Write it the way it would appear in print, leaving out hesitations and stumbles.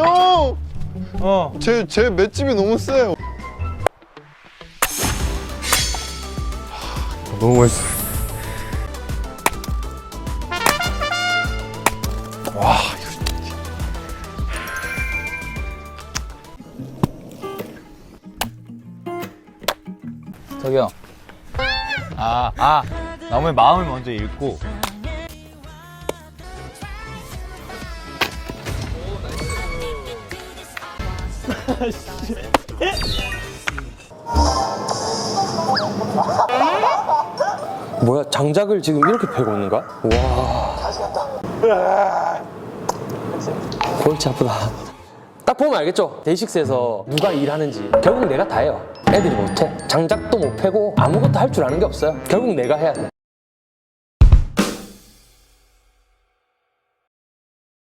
형! 어. 제 맷집이 너무 세요. 너무 맛있어. 와, 저기 형. 나무의 마음을 먼저 읽고. 뭐야, 장작을 지금 이렇게 패고 있는 거야? 와. 골치 아프다. 딱 보면 알겠죠? 데이식스에서 누가 일하는지. 결국 내가 다 해요. 애들이 못해. 장작도 못 패고 아무것도 할 줄 아는 게 없어요. 결국 내가 해야 돼.